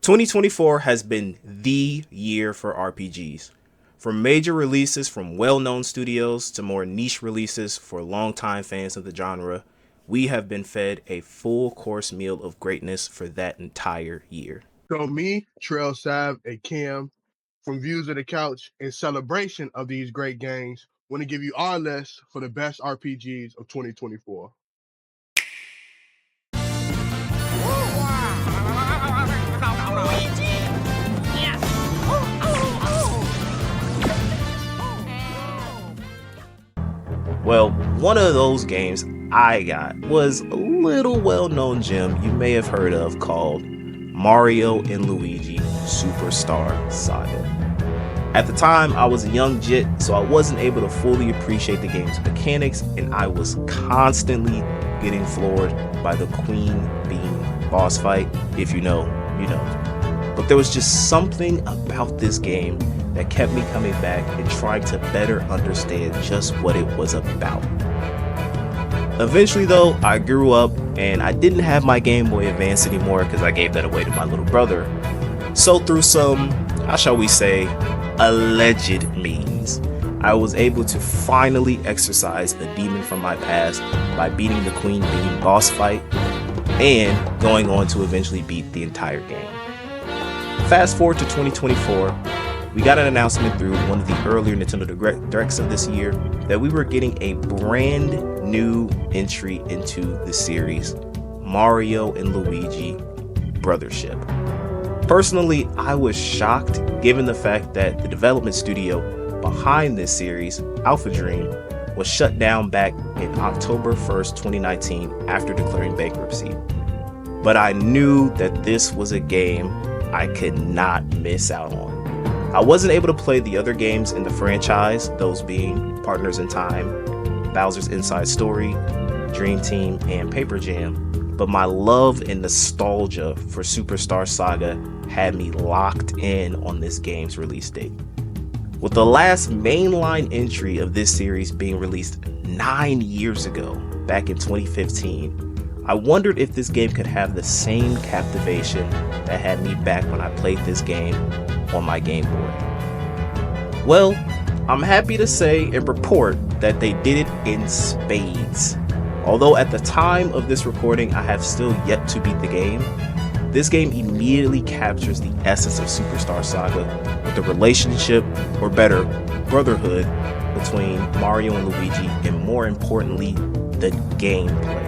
2024 has been the year for RPGs. From major releases from well-known studios to more niche releases for longtime fans of the genre, we have been fed a full course meal of greatness for that entire year. So me, Trellsav, and Cam, from Views of the Couch, in celebration of these great games, want to give you our list for the best RPGs of 2024. Well, one of those games I got was a little well-known gem you may have heard of called Mario and Luigi Superstar Saga. At the time, I was a young jit, so I wasn't able to fully appreciate the game's mechanics, and I was constantly getting floored by the Queen Bean boss fight. If you know, you know. But there was just something about this game that kept me coming back and trying to better understand just what it was about. Eventually though, I grew up and I didn't have my Game Boy Advance anymore because I gave that away to my little brother. So through some, how shall we say, alleged means, I was able to finally exorcise a demon from my past by beating the Queen Bean boss fight and going on to eventually beat the entire game. Fast forward to 2024, we got an announcement through one of the earlier Nintendo Directs of this year that we were getting a brand new entry into the series, Mario and Luigi Brothership. Personally, I was shocked given the fact that the development studio behind this series, Alpha Dream, was shut down back in October 1st, 2019 after declaring bankruptcy. But I knew that this was a game I could not miss out on. I wasn't able to play the other games in the franchise, those being Partners in Time, Bowser's Inside Story, Dream Team, and Paper Jam, but my love and nostalgia for Superstar Saga had me locked in on this game's release date. With the last mainline entry of this series being released 9 years ago, back in 2015, I wondered if this game could have the same captivation that had me back when I played this game on my Game Boy. Well, I'm happy to say and report that they did it in spades. Although at the time of this recording I have still yet to beat the game, this game immediately captures the essence of Superstar Saga with the relationship, or better, brotherhood, between Mario and Luigi, and more importantly, the gameplay.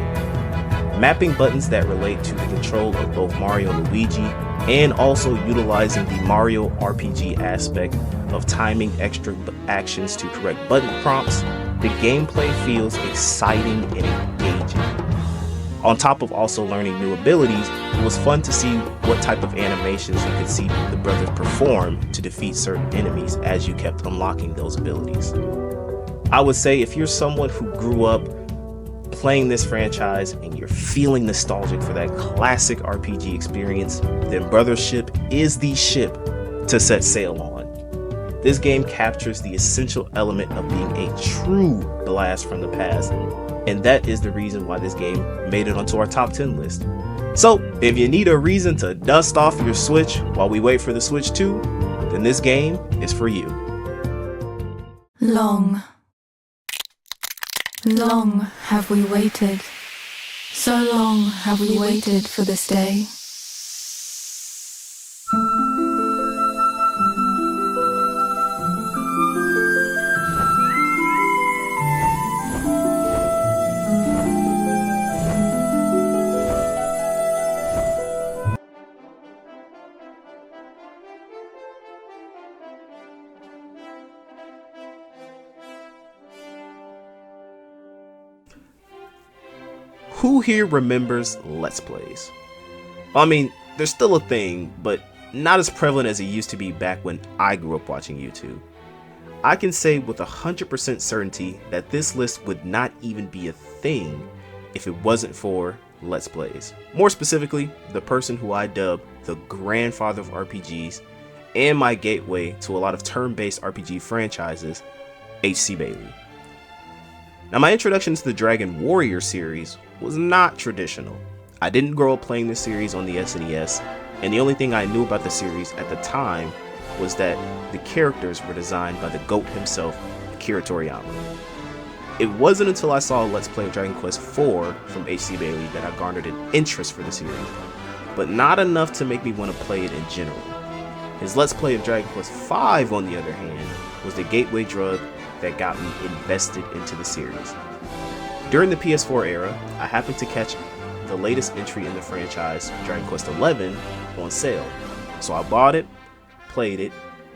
Mapping buttons that relate to the control of both Mario and Luigi, and also utilizing the Mario RPG aspect of timing extra actions to correct button prompts, the gameplay feels exciting and engaging. On top of also learning new abilities, it was fun to see what type of animations you could see the brothers perform to defeat certain enemies as you kept unlocking those abilities. I would say if you're someone who grew up playing this franchise and you're feeling nostalgic for that classic RPG experience, then Brothership is the ship to set sail on. This game captures the essential element of being a true blast from the past, and that is the reason why this game made it onto our top 10 list. So if you need a reason to dust off your Switch while we wait for the Switch 2, then this game is for you. Long have we waited. So long have we waited for this day. Who here remembers Let's Plays? I mean, they're still a thing, but not as prevalent as it used to be back when I grew up watching YouTube. I can say with 100% certainty that this list would not even be a thing if it wasn't for Let's Plays. More specifically, the person who I dub the grandfather of RPGs and my gateway to a lot of turn-based RPG franchises, H.C. Bailey. Now, my introduction to the Dragon Warrior series was not traditional. I didn't grow up playing this series on the SNES. and the only thing I knew about the series at the time was that the characters were designed by the GOAT himself, Akira Toriyama. It wasn't until I saw Let's Play of Dragon Quest IV from H.C. Bailey that I garnered an interest for the series, but not enough to make me want to play it in general. His Let's Play of Dragon Quest V, on the other hand, was the gateway drug that got me invested into the series. During the PS4 era, I happened to catch the latest entry in the franchise, Dragon Quest XI, on sale. So I bought it, played it,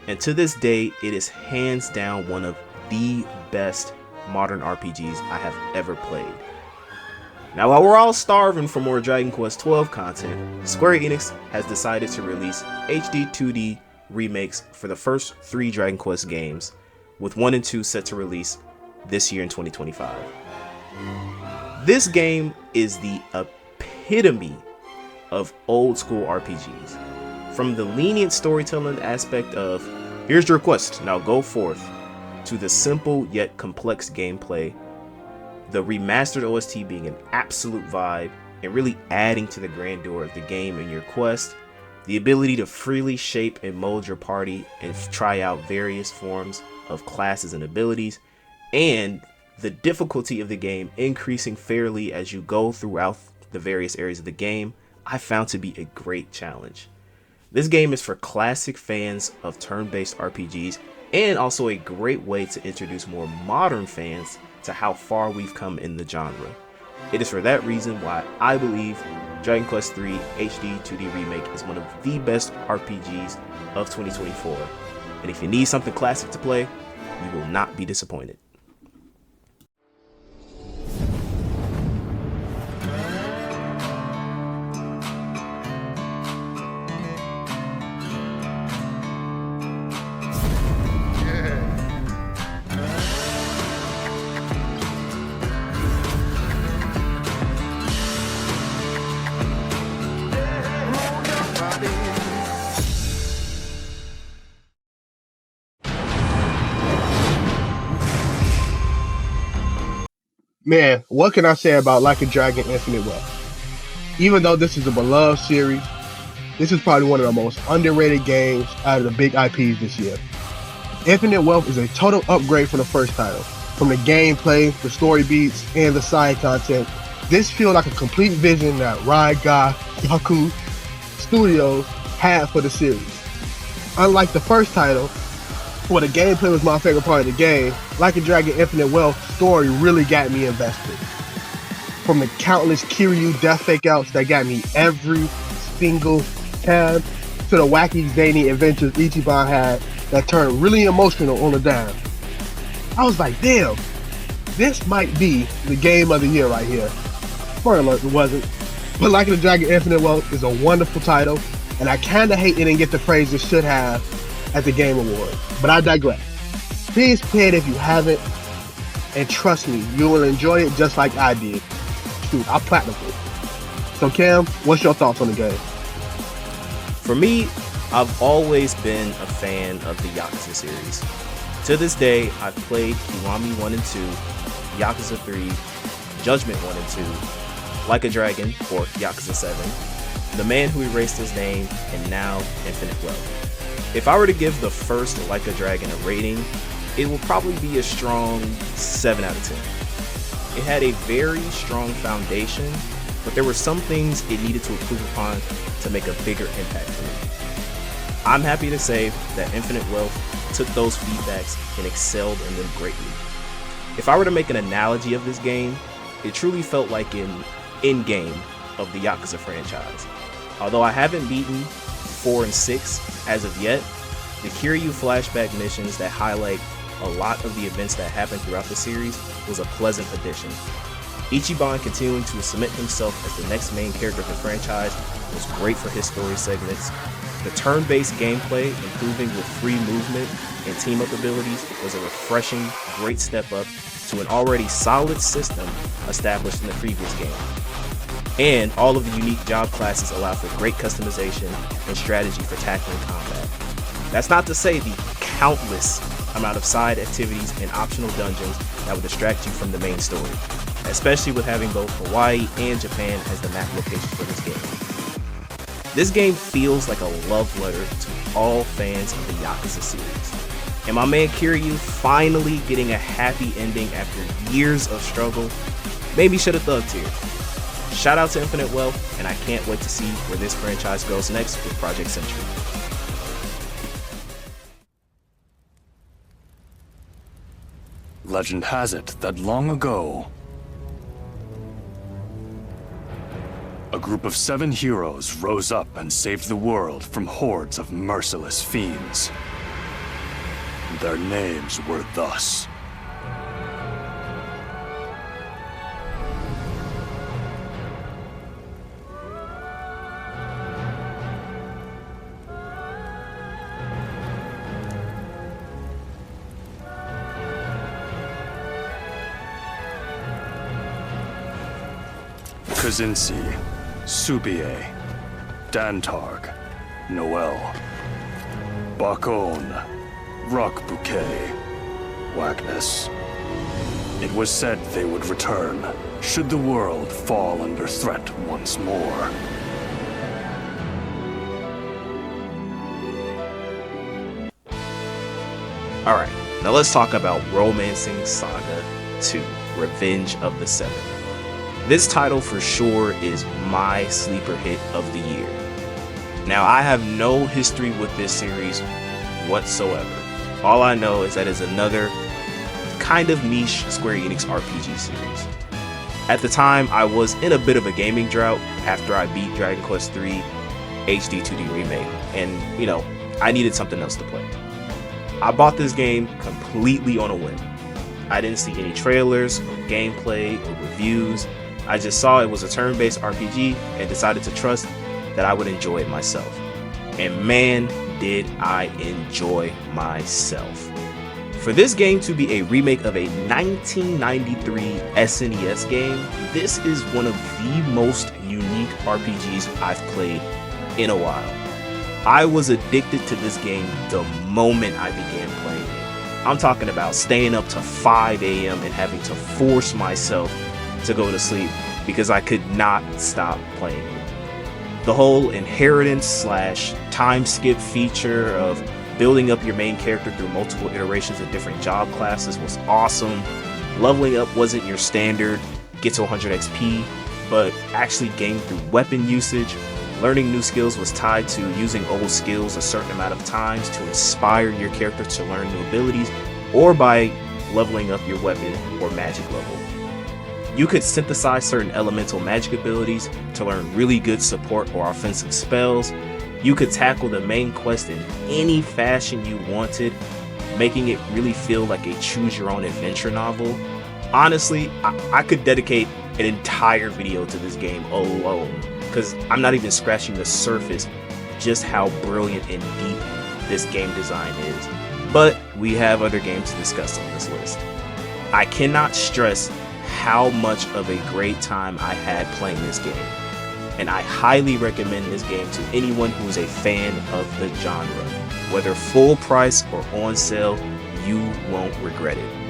and to this day, it is hands down one of the best modern RPGs I have ever played. Now, while we're all starving for more Dragon Quest XII content, Square Enix has decided to release HD 2D remakes for the first 3 Dragon Quest games, with 1 and 2 set to release this year in 2025. This game is the epitome of old school RPGs. From the lenient storytelling aspect of, here's your quest, now go forth, to the simple yet complex gameplay, the remastered OST being an absolute vibe and really adding to the grandeur of the game and your quest, the ability to freely shape and mold your party and try out various forms of classes and abilities, and the difficulty of the game increasing fairly as you go throughout the various areas of the game, I found to be a great challenge. This game is for classic fans of turn-based RPGs, and also a great way to introduce more modern fans to how far we've come in the genre. It is for that reason why I believe Dragon Quest III HD 2D Remake is one of the best RPGs of 2024. And if you need something classic to play, you will not be disappointed. Man, what can I say about Like a Dragon Infinite Wealth? Even though this is a beloved series, this is probably one of the most underrated games out of the big IPs this year. Infinite Wealth is a total upgrade from the first title. From the gameplay, the story beats, and the side content, this feels like a complete vision that Yaku Studios had for the series. Unlike the first title, where the gameplay was my favorite part of the game, Like a Dragon Infinite Wealth story really got me invested. From the countless Kiryu death fake outs that got me every single time, to the wacky zany adventures Ichiban had that turned really emotional on the dime. I was like, damn, this might be the game of the year right here. Spoiler alert, it wasn't. But Like a Dragon Infinite Wealth is a wonderful title, and I kinda hate it didn't get the praise it should have at the Game Awards, but I digress. Please play it if you haven't, and trust me, you will enjoy it just like I did. Shoot, I platinumed it. So Cam, what's your thoughts on the game? For me, I've always been a fan of the Yakuza series. To this day, I've played Kiwami 1 and 2, Yakuza 3, Judgment 1 and 2, Like a Dragon, or Yakuza 7, The Man Who Erased His Name, and now Infinite Wealth. If I were to give the first Like a Dragon a rating, it will probably be a strong 7 out of 10. It had a very strong foundation, but there were some things it needed to improve upon to make a bigger impact for me. I'm happy to say that Infinite Wealth took those feedbacks and excelled in them greatly. If I were to make an analogy of this game, it truly felt like an endgame of the Yakuza franchise. Although I haven't beaten 4 and 6 as of yet, the Kiryu flashback missions that highlight a lot of the events that happened throughout the series was a pleasant addition. Ichiban continuing to cement himself as the next main character of the franchise was great for his story segments. The turn-based gameplay improving with free movement and team-up abilities was a refreshing, great step up to an already solid system established in the previous game. And all of the unique job classes allow for great customization and strategy for tackling combat. That's not to say the countless amount of side activities and optional dungeons that would distract you from the main story, especially with having both Hawaii and Japan as the map locations for this game. This game feels like a love letter to all fans of the Yakuza series. And my man Kiryu finally getting a happy ending after years of struggle made me shed a thug tear. Shout out to Infinite Wealth, and I can't wait to see where this franchise goes next with Project Century. Legend has it that long ago, a group of 7 heroes rose up and saved the world from hordes of merciless fiends. Their names were thus: Kazinsi, Subie, Dantarg, Noel, Bakon, Rock Bouquet, Wagnus. It was said they would return, should the world fall under threat once more. Alright, now let's talk about Romancing Saga 2, Revenge of the Seven. This title for sure is my sleeper hit of the year. Now, I have no history with this series whatsoever. All I know is that it's another kind of niche Square Enix RPG series. At the time, I was in a bit of a gaming drought after I beat Dragon Quest III HD 2D Remake, and I needed something else to play. I bought this game completely on a whim. I didn't see any trailers or gameplay or reviews. I just saw it was a turn-based RPG and decided to trust that I would enjoy it myself. And man, did I enjoy myself. For this game to be a remake of a 1993 SNES game, this is one of the most unique RPGs I've played in a while. I was addicted to this game the moment I began playing it. I'm talking about staying up to 5 a.m. and having to force myself to go to sleep because I could not stop playing it. The whole inheritance / time skip feature of building up your main character through multiple iterations of different job classes was awesome. Leveling up wasn't your standard get to 100 XP, but actually gained through weapon usage. Learning new skills was tied to using old skills a certain amount of times to inspire your character to learn new abilities, or by leveling up your weapon or magic level. You could synthesize certain elemental magic abilities to learn really good support or offensive spells. You could tackle the main quest in any fashion you wanted, making it really feel like a choose-your-own-adventure novel. Honestly, I could dedicate an entire video to this game alone, because I'm not even scratching the surface just how brilliant and deep this game design is. But we have other games to discuss on this list. I cannot stress how much of a great time I had playing this game, and I highly recommend this game to anyone who is a fan of the genre. Whether full price or on sale, you won't regret it.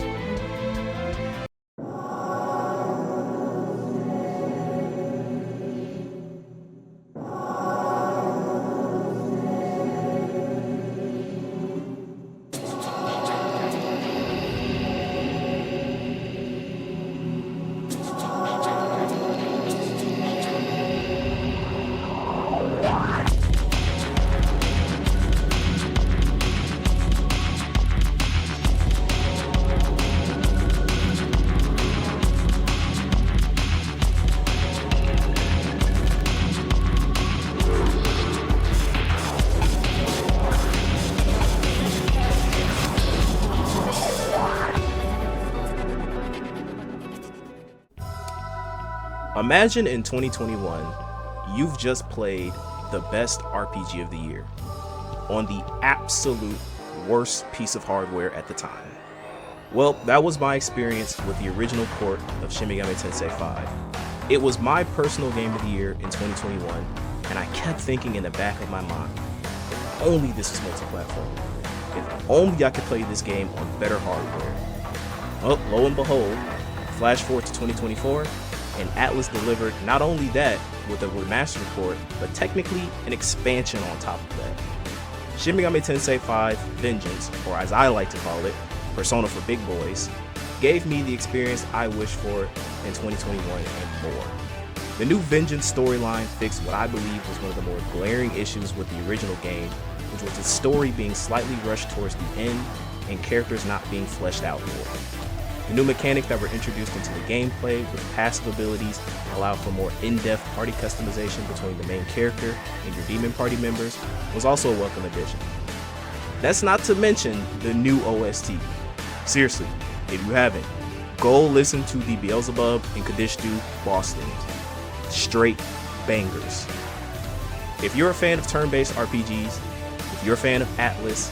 Imagine in 2021, you've just played the best RPG of the year on the absolute worst piece of hardware at the time. Well, that was my experience with the original port of Shin Megami Tensei 5. It was my personal game of the year in 2021, and I kept thinking in the back of my mind, if only this was multi-platform. If only I could play this game on better hardware. Well, lo and behold, flash forward to 2024, and Atlas delivered not only that with a remastered port, but technically an expansion on top of that. Shin Megami Tensei 5 Vengeance, or as I like to call it, Persona for Big Boys, gave me the experience I wished for in 2021 and more. The new Vengeance storyline fixed what I believe was one of the more glaring issues with the original game, which was its story being slightly rushed towards the end and characters not being fleshed out more. The new mechanics that were introduced into the gameplay with passive abilities allow for more in-depth party customization between the main character and your demon party members was also a welcome addition. That's not to mention the new OST. Seriously, if you haven't, go listen to the Beelzebub and Kadishtu boss themes. Straight bangers. If you're a fan of turn-based RPGs, if you're a fan of Atlas,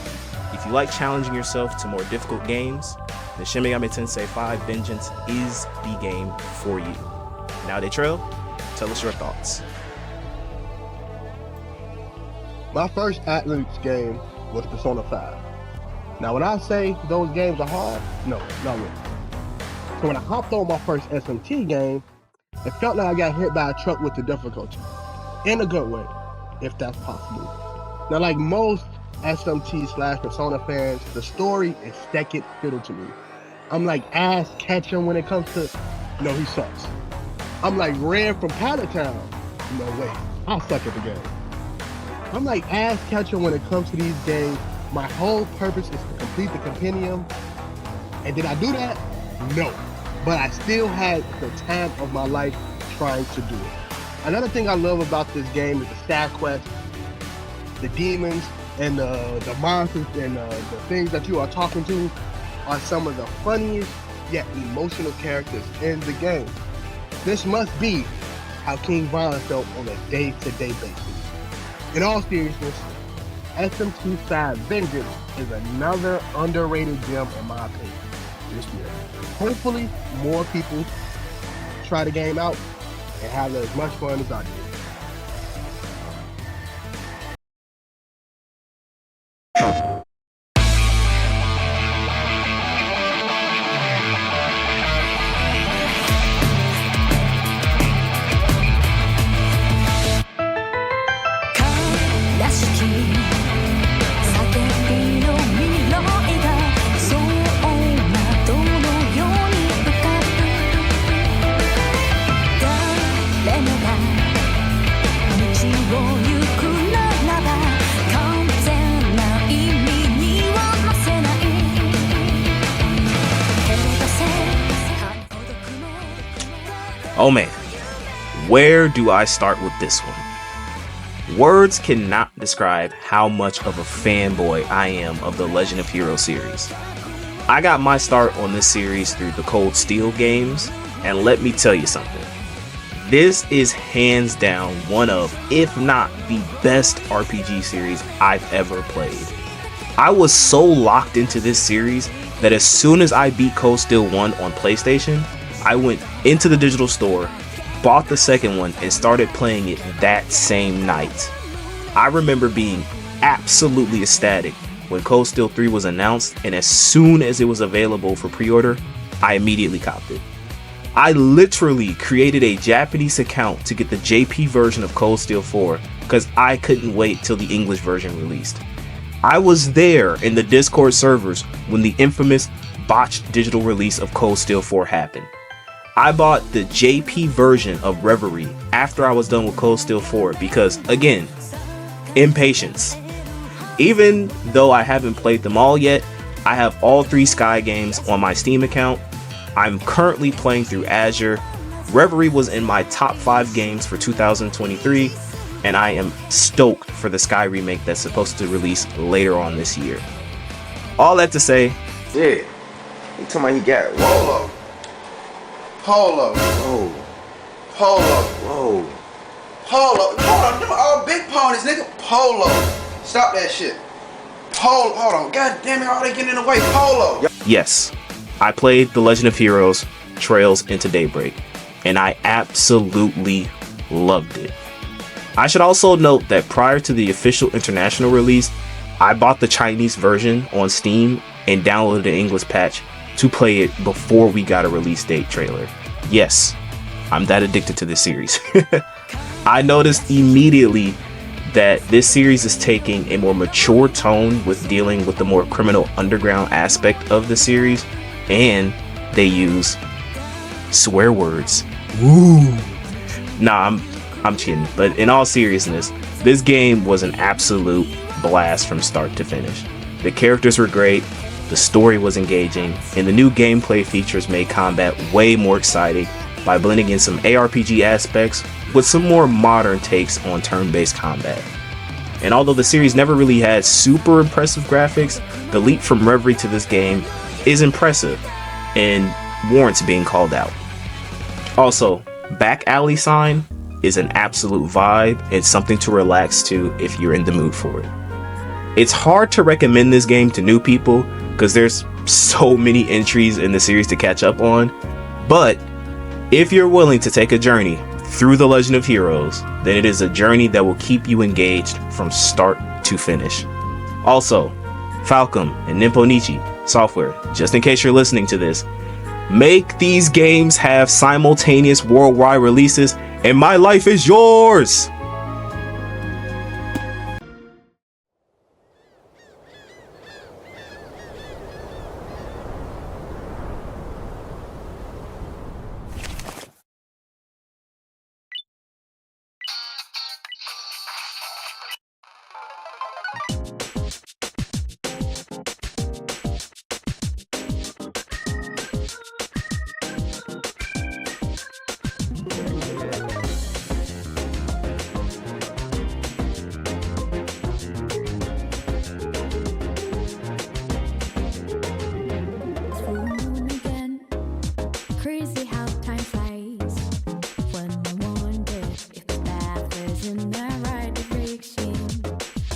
if you like challenging yourself to more difficult games, then Shin Megami Tensei 5 Vengeance is the game for you. Now, Trail, tell us your thoughts. My first Atlas game was Persona 5. Now, when I say those games are hard, no, not really. So when I hopped on my first SMT game, it felt like I got hit by a truck with the difficulty. In a good way, if that's possible. Now, like most SMT/Persona fans, the story is second fiddle to me. I'm like ass catching when it comes to, no, he sucks. I'm like Red from Palatown. No way, I suck at the game. I'm like ass catching when it comes to these games. My whole purpose is to complete the compendium. And did I do that? No. But I still had the time of my life trying to do it. Another thing I love about this game is the side quest, the demons, and the monsters and the things that you are talking to are some of the funniest yet emotional characters in the game. This must be how King Von felt on a day-to-day basis. In all seriousness, SMT5 Vengeance is another underrated gem in my opinion this year. Hopefully, more people try the game out and have as much fun as I did. Oh man, where do I start with this one? Words cannot describe how much of a fanboy I am of the Legend of Heroes series. I got my start on this series through the Cold Steel games, and let me tell you something. This is hands down one of, if not the best RPG series I've ever played. I was so locked into this series that as soon as I beat Cold Steel 1 on PlayStation, I went into the digital store, bought the second one, and started playing it that same night. I remember being absolutely ecstatic when Cold Steel 3 was announced, and as soon as it was available for pre-order, I immediately copped it. I literally created a Japanese account to get the JP version of Cold Steel 4 because I couldn't wait till the English version released. I was there in the Discord servers when the infamous botched digital release of Cold Steel 4 happened. I bought the JP version of Reverie after I was done with Cold Steel 4 because, again, impatience. Even though I haven't played them all yet, I have all 3 Sky games on my Steam account. I'm currently playing through Azure. Reverie was in my top 5 games for 2023, and I am stoked for the Sky remake that's supposed to release later on this year. All that to say, yeah, he talking about he got Polo. Polo. oh, Polo. whoa, Polo. Hold on, them all big ponies, nigga. Polo. Stop that shit. Polo. Hold on. God damn it, all they getting in the way. Polo. yes, I played The Legend of Heroes Trails into Daybreak, and I absolutely loved it. I should also note that prior to the official international release, I bought the Chinese version on Steam and downloaded the English patch to play it before we got a release date trailer. Yes, I'm that addicted to this series. I noticed immediately that this series is taking a more mature tone with dealing with the more criminal underground aspect of the series, and they use swear words. Ooh. Nah, I'm kidding. But in all seriousness, this game was an absolute blast from start to finish. The characters were great, the story was engaging, and the new gameplay features made combat way more exciting by blending in some ARPG aspects with some more modern takes on turn-based combat. And although the series never really had super impressive graphics, the leap from Reverie to this game is impressive and warrants being called out. Also, Back Alley Sign is an absolute vibe and something to relax to if you're in the mood for it. It's hard to recommend this game to new people because there's so many entries in the series to catch up on, but if you're willing to take a journey through the Legend of Heroes, then it is a journey that will keep you engaged from start to finish. Also, Falcom and Nipponichi Software, just in case you're listening to this, make these games have simultaneous worldwide releases, and my life is yours! Crazy how time flies when I wonder if the path is in the right direction.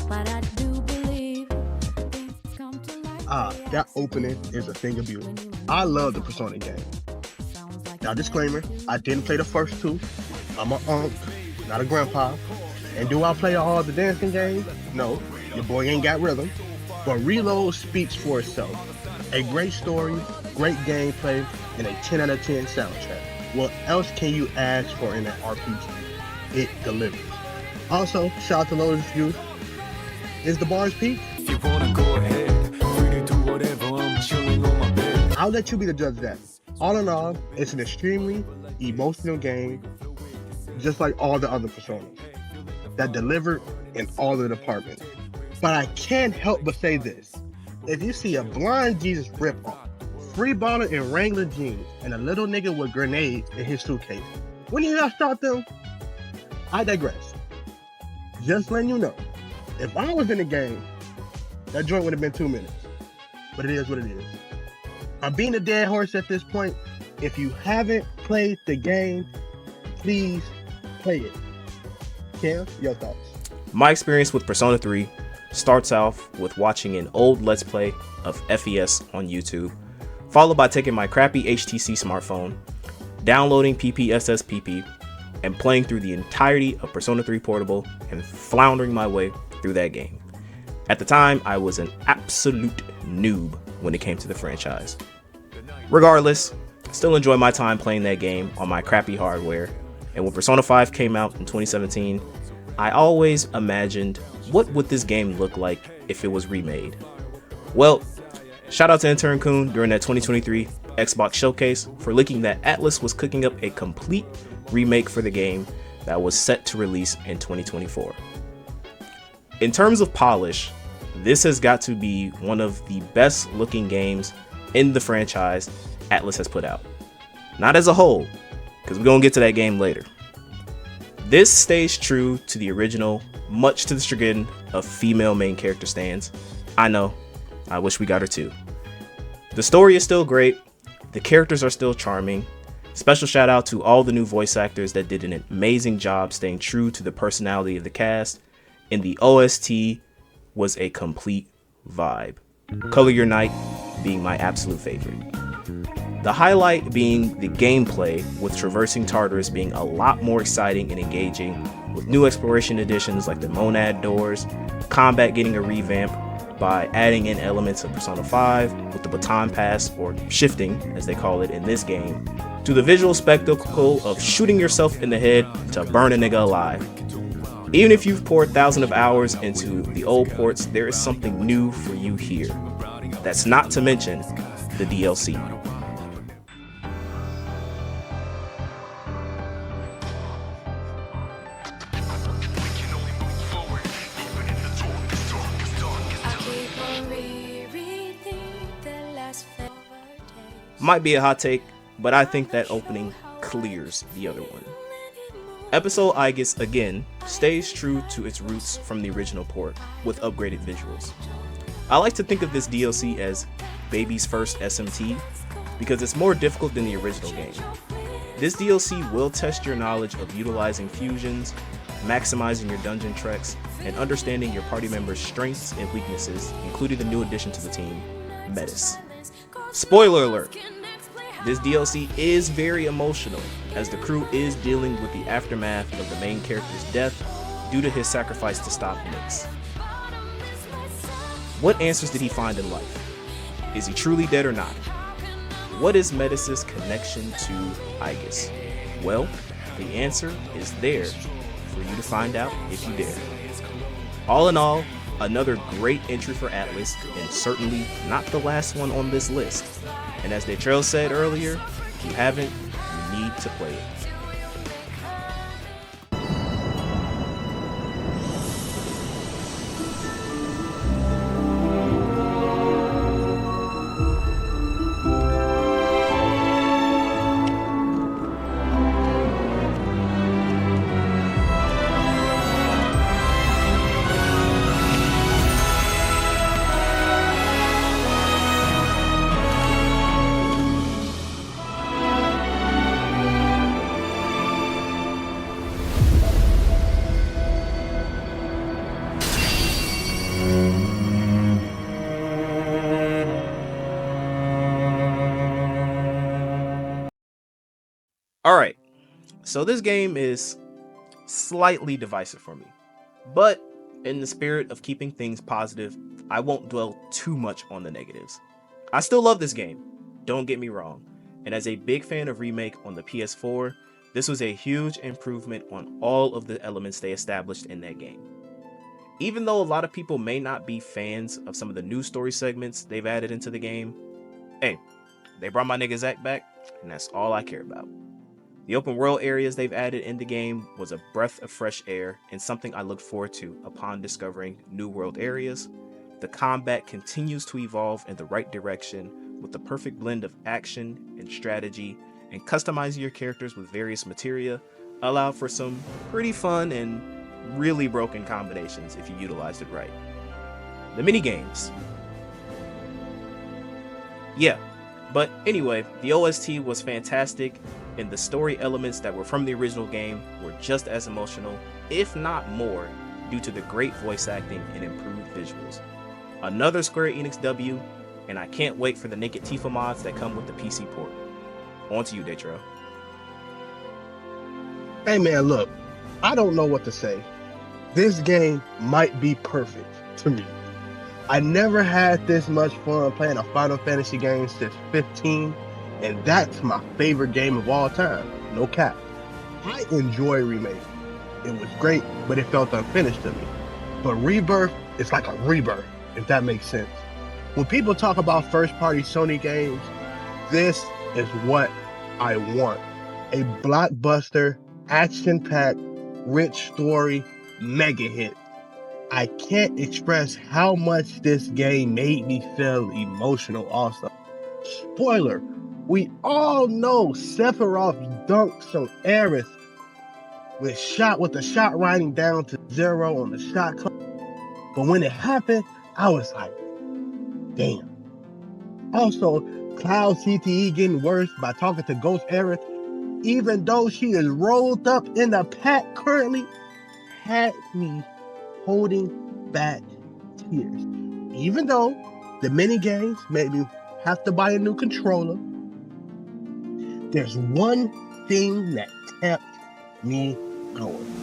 But I do believe things come to life. That opening is a thing of beauty. I love the Persona game. Now, disclaimer, I didn't play the first two. I'm an unc, not a grandpa. And do I play all the dancing games? No, your boy ain't got rhythm. But Reload speaks for itself. A great story, great gameplay, and a 10 out of 10 soundtrack. What else can you ask for in an RPG? It delivers. Also, shout out to Lotus Youth. Is the bars peak? If you wanna go ahead, free to do whatever, I'm chilling on my bed. I'll let you be the judge of that. All in all, it's an extremely emotional game, just like all the other Personas, that delivered in all the departments. But I can't help but say this. If you see a blind Jesus ripoff, free baller in Wrangler jeans, and a little nigga with grenades in his suitcase, when you not start them? I digress. Just letting you know, if I was in the game, that joint would have been 2 minutes. But it is what it is. I'm being a dead horse at this point. If you haven't played the game, please play it. Cam, your thoughts? My experience with Persona 3 starts off with watching an old Let's Play of FES on YouTube, followed by taking my crappy HTC smartphone, downloading PPSSPP, and playing through the entirety of Persona 3 Portable and floundering my way through that game. At the time, I was an absolute noob when it came to the franchise. Regardless, still enjoy my time playing that game on my crappy hardware, and when Persona 5 came out in 2017, I always imagined what would this game look like if it was remade. Well, shout out to Intern Kun during that 2023 Xbox showcase for leaking that Atlus was cooking up a complete remake for the game that was set to release in 2024. In terms of polish, this has got to be one of the best looking games in the franchise Atlus has put out. Not as a whole, because we're going to get to that game later. This stays true to the original, much to the chagrin of female main character stans. I know, I wish we got her too. The story is still great, the characters are still charming. Special shout out to all the new voice actors that did an amazing job staying true to the personality of the cast, and the OST was a complete vibe. Color Your Night being my absolute favorite. The highlight being the gameplay, with traversing Tartarus being a lot more exciting and engaging, with new exploration additions like the Monad doors, combat getting a revamp, by adding in elements of Persona 5 with the baton pass, or shifting as they call it in this game, to the visual spectacle of shooting yourself in the head to burn a nigga alive. Even if you've poured thousands of hours into the old ports, there is something new for you here. That's not to mention the DLC. Might be a hot take, but I think that opening clears the other one. Episode Aegis, again, stays true to its roots from the original port, with upgraded visuals. I like to think of this DLC as Baby's first SMT, because it's more difficult than the original game. This DLC will test your knowledge of utilizing fusions, maximizing your dungeon treks, and understanding your party members' strengths and weaknesses, including the new addition to the team, Metis. Spoiler alert! This DLC is very emotional, as the crew is dealing with the aftermath of the main character's death due to his sacrifice to stop Nyx. What answers did he find in life? Is he truly dead or not? What is Metis' connection to Aegis? Well, the answer is there for you to find out if you dare. All in all, another great entry for Atlus, and certainly not the last one on this list. And as Detrail said earlier, if you haven't, you need to play it. Alright, so this game is slightly divisive for me, but in the spirit of keeping things positive, I won't dwell too much on the negatives. I still love this game, don't get me wrong, and as a big fan of Remake on the PS4, this was a huge improvement on all of the elements they established in that game. Even though a lot of people may not be fans of some of the new story segments they've added into the game, hey, they brought my nigga Zack back, and that's all I care about. The open world areas they've added in the game was a breath of fresh air and something I looked forward to upon discovering new world areas. The combat continues to evolve in the right direction with the perfect blend of action and strategy, and customizing your characters with various materia allow for some pretty fun and really broken combinations if you utilized it right. The minigames. Yeah, but anyway, the OST was fantastic, and the story elements that were from the original game were just as emotional, if not more, due to the great voice acting and improved visuals. Another Square Enix W, and I can't wait for the Naked Tifa mods that come with the PC port. On to you, Detrail. Hey man, look, I don't know what to say. This game might be perfect to me. I never had this much fun playing a Final Fantasy game since 15, and that's my favorite game of all time, no cap. I enjoy Remake. It was great, but it felt unfinished to me. But Rebirth is like a rebirth, if that makes sense. When people talk about first-party Sony games, this is what I want. A blockbuster, action-packed, rich story, mega hit. I can't express how much this game made me feel emotional also. Spoiler, we all know Sephiroth dunks on Aerith with the shot riding down to 0 on the shot clock. But when it happened, I was like, damn. Also, Cloud CTE getting worse by talking to Ghost Aerith, even though she is rolled up in the pack currently, had me holding back tears. Even though the mini games made me have to buy a new controller, there's one thing that kept me going.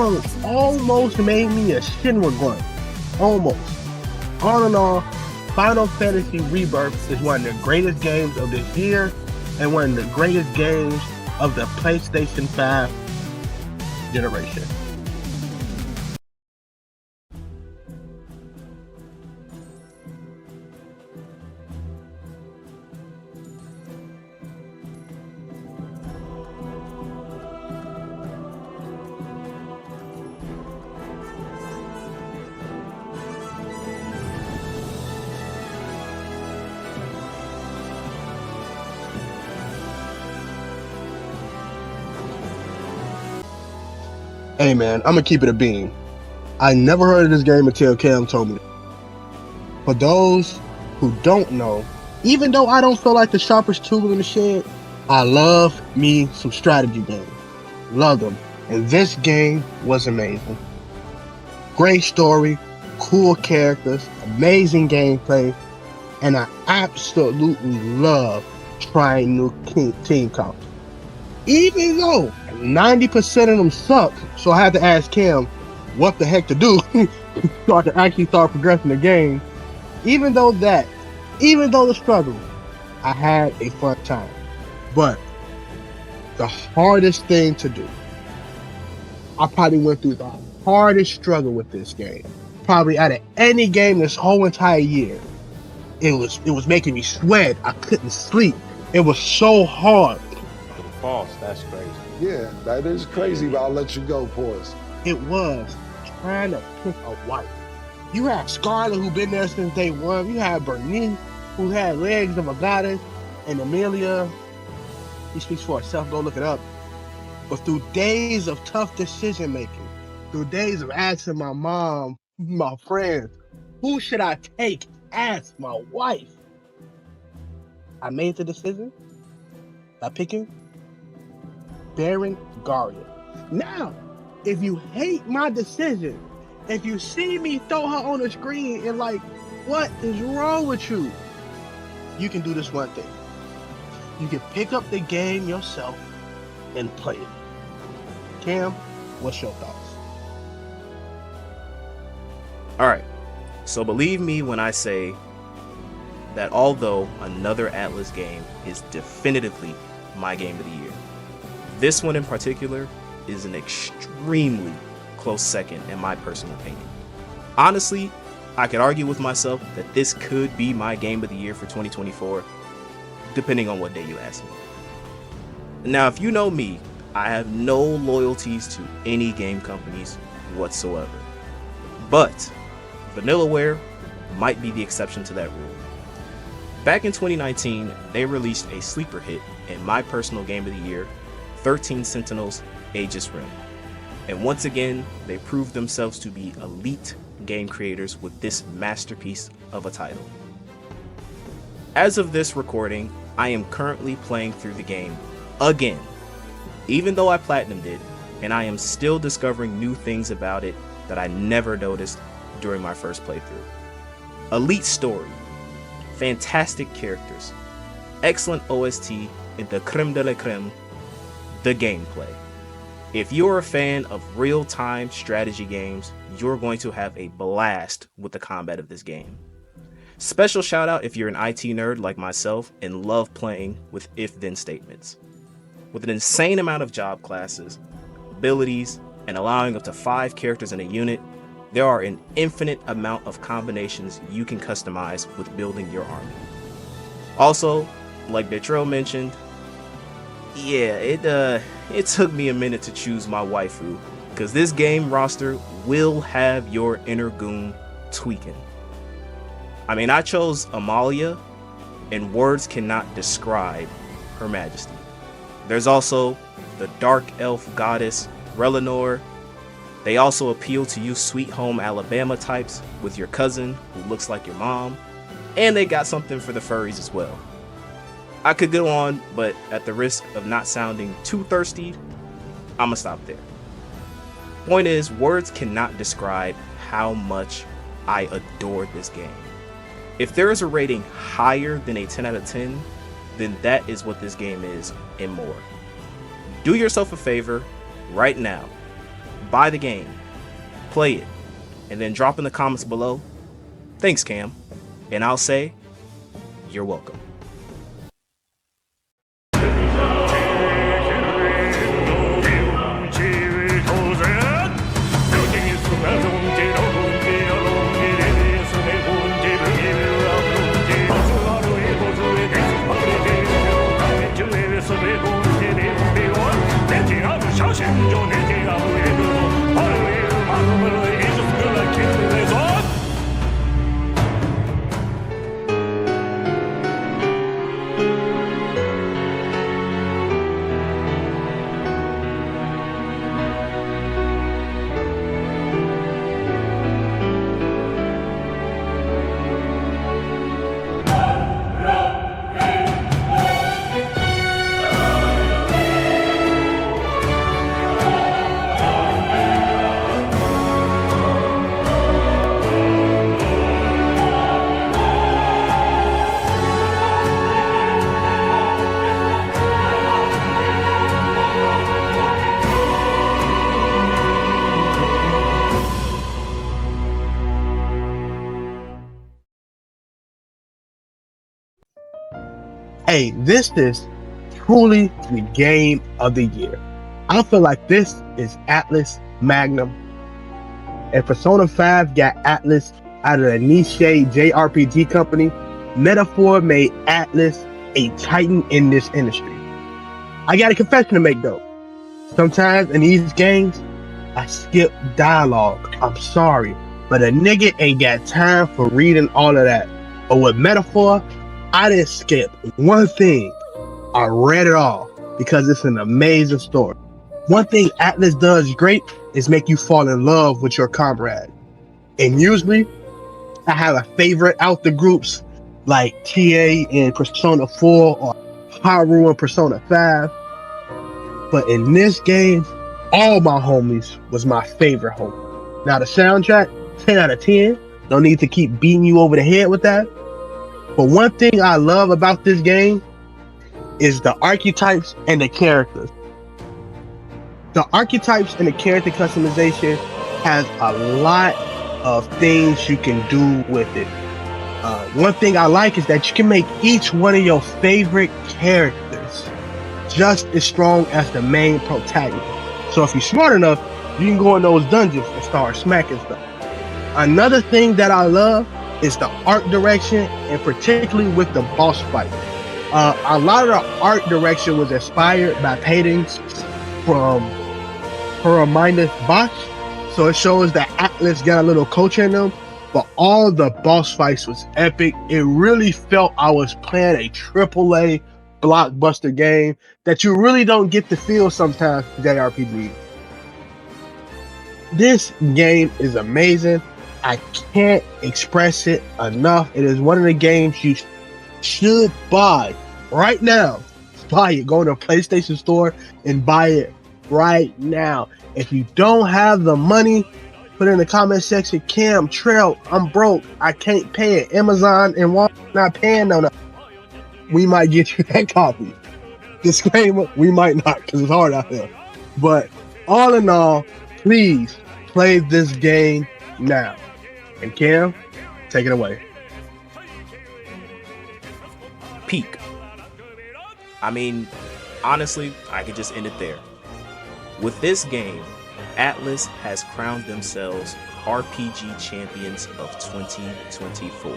tone almost made me a Shinra grunt. Almost. All in all, Final Fantasy Rebirth is one of the greatest games of this year and one of the greatest games of the PlayStation 5 generation. Hey man, I'm gonna keep it a beam. I never heard of this game until Cam told me. For those who don't know, even though I don't feel like the sharpest tool in the shed, I love me some strategy games. Love them. And this game was amazing. Great story, cool characters, amazing gameplay, and I absolutely love trying new team comps. Even though 90% of them suck, so I had to ask Cam what the heck to do so I could actually start progressing the game. Even though the struggle, I had a fun time. But the hardest thing to do, I probably went through the hardest struggle with this game. Probably out of any game this whole entire year. It was making me sweat. I couldn't sleep. It was so hard. False, that's crazy. Yeah, that is crazy, but I'll let you go, pause. It was trying to pick a wife. You had Scarlet, who been there since day one. You had Bernice, who had legs of a goddess, and Amelia, he speaks for herself, go look it up. But through days of tough decision making, through days of asking my mom, my friends, who should I take as my wife? I made the decision by picking Baron Garriott. Now, if you hate my decision, if you see me throw her on the screen and like, what is wrong with you? You can do this one thing. You can pick up the game yourself and play it. Cam, what's your thoughts? Alright, so believe me when I say that although another Atlas game is definitively my game of the year, this one in particular is an extremely close second in my personal opinion. Honestly, I could argue with myself that this could be my game of the year for 2024, depending on what day you ask me. Now, if you know me, I have no loyalties to any game companies whatsoever. But Vanillaware might be the exception to that rule. Back in 2019, they released a sleeper hit in my personal game of the year, 13 Sentinels Aegis Rim. And once again, they proved themselves to be elite game creators with this masterpiece of a title. As of this recording, I am currently playing through the game again, even though I platinumed it, and I am still discovering new things about it that I never noticed during my first playthrough. Elite story, fantastic characters, excellent OST, and the creme de la creme, the gameplay. If you're a fan of real-time strategy games, you're going to have a blast with the combat of this game. Special shout out if you're an IT nerd like myself and love playing with if-then statements. With an insane amount of job classes, abilities, and allowing up to 5 characters in a unit, there are an infinite amount of combinations you can customize with building your army. Also, like Betrell mentioned, yeah, it took me a minute to choose my waifu, because this game roster will have your inner goon tweaking. I mean, I chose Amalia, and words cannot describe her majesty. There's also the dark elf goddess Relinor. They also appeal to you sweet home Alabama types with your cousin who looks like your mom, and they got something for the furries as well. I could go on, but at the risk of not sounding too thirsty, I'ma stop there. Point is, words cannot describe how much I adore this game. If there is a rating higher than a 10 out of 10, then that is what this game is and more. Do yourself a favor right now. buy the game, play it, and then drop in the comments below, thanks Cam, and I'll say, you're welcome. Hey, this is truly the game of the year. I feel like this is Atlas Magnum. And Persona 5 got Atlas out of the niche JRPG company. Metaphor made Atlas a titan in this industry. I got a confession to make though. Sometimes in these games, I skip dialogue. I'm sorry, but a nigga ain't got time for reading all of that. But with Metaphor, I didn't skip one thing. I read it all because it's an amazing story. One thing Atlas does great is make you fall in love with your comrade. And usually, I have a favorite out the groups like TA in Persona 4 or Haru in Persona 5. But in this game, all my homies was my favorite homie. Now the soundtrack, 10 out of 10. No need to keep beating you over the head with that. But one thing I love about this game is the archetypes and the characters. The archetypes and the character customization has a lot of things you can do with it. One thing I like is that you can make each one of your favorite characters just as strong as the main protagonist. So if you're smart enough, you can go in those dungeons and start smacking stuff. Another thing that I love is the art direction, and particularly with the boss fight. A lot of the art direction was inspired by paintings from Horominus Bosch, so it shows that Atlas got a little culture in them, but all the boss fights was epic. It really felt I was playing a AAA blockbuster game that you really don't get to feel sometimes in JRPGs. This game is amazing. I can't express it enough. It is one of the games you should buy right now. Buy it. Go to a PlayStation store and buy it right now. If you don't have the money, put in the comment section, Cam, Trell, I'm broke. I can't pay it. Amazon and Walmart not paying no. We might get you that copy. Disclaimer, we might not because it's hard out here. But all in all, please play this game now. And Cam, take it away. Peak. I mean, honestly, I could just end it there. With this game, Atlas has crowned themselves RPG champions of 2024.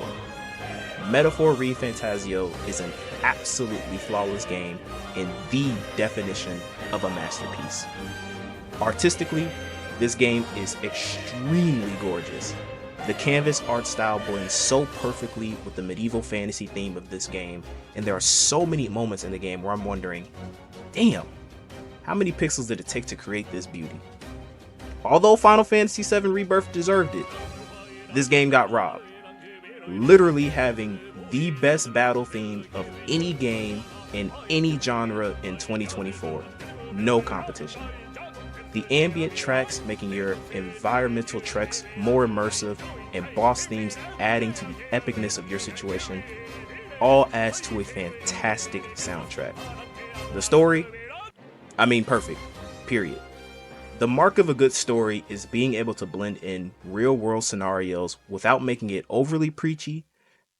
Metaphor ReFantasio is an absolutely flawless game and the definition of a masterpiece. Artistically, this game is extremely gorgeous. The canvas art style blends so perfectly with the medieval fantasy theme of this game, and there are so many moments in the game where I'm wondering, damn, how many pixels did it take to create this beauty? Although Final Fantasy VII Rebirth deserved it, this game got robbed. Literally having the best battle theme of any game in any genre in 2024. No competition. The ambient tracks making your environmental treks more immersive, and boss themes adding to the epicness of your situation, all adds to a fantastic soundtrack. The story, I mean perfect, period. The mark of a good story is being able to blend in real-world scenarios without making it overly preachy,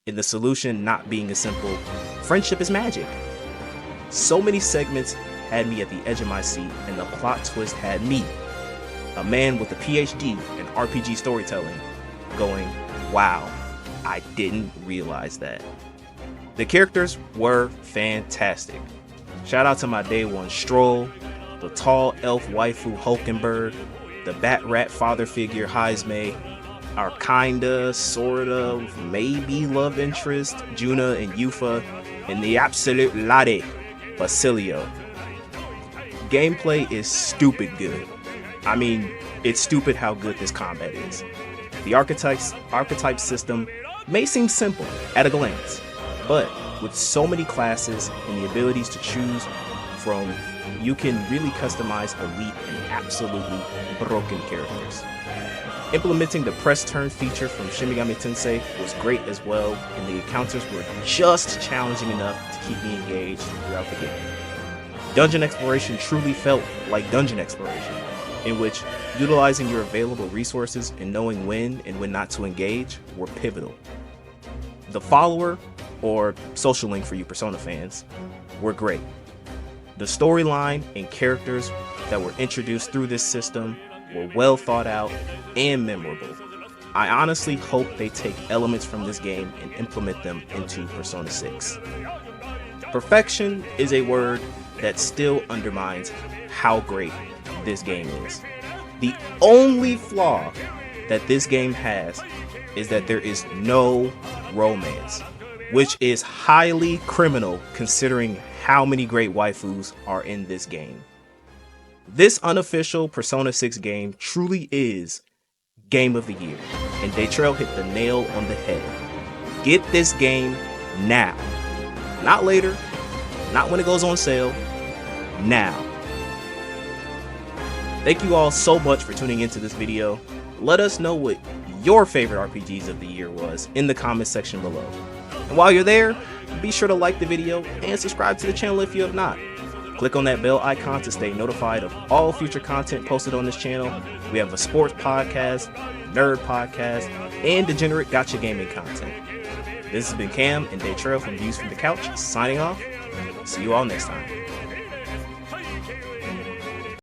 and the solution not being a simple, friendship is magic. So many segments had me at the edge of my seat, and the plot twist had me, a man with a PhD in RPG storytelling, going, wow, I didn't realize that. The characters were fantastic. Shout out to my day one Stroll, the tall elf waifu Hulkenberg, the bat rat father figure Heisme, our kinda, sorta, maybe love interest Juna and Yufa, and the absolute latte Basilio. Gameplay is stupid good. I mean, it's stupid how good this combat is. The archetype system may seem simple at a glance, but with so many classes and the abilities to choose from, you can really customize elite and absolutely broken characters. Implementing the press turn feature from Shin Megami Tensei was great as well, and the encounters were just challenging enough to keep me engaged throughout the game. Dungeon exploration truly felt like dungeon exploration, in which utilizing your available resources and knowing when and when not to engage were pivotal. The follower, or social link for you Persona fans, were great. The storyline and characters that were introduced through this system were well thought out and memorable. I honestly hope they take elements from this game and implement them into Persona 6. Perfection is a word that still undermines how great this game is. The only flaw that this game has is that there is no romance, which is highly criminal considering how many great waifus are in this game. This unofficial Persona 6 game truly is Game of the Year, and Daytrail hit the nail on the head. Get this game now. Not later, not when it goes on sale, now. Thank you all so much for tuning into this video. Let us know what your favorite RPGs of the year was in the comment section below. And while you're there, be sure to like the video and subscribe to the channel if you have not. Click on that bell icon to stay notified of all future content posted on this channel. We have a sports podcast, nerd podcast, and degenerate gotcha gaming content. This has been Cam and Daytrail from Views from the Couch, signing off. See you all next time.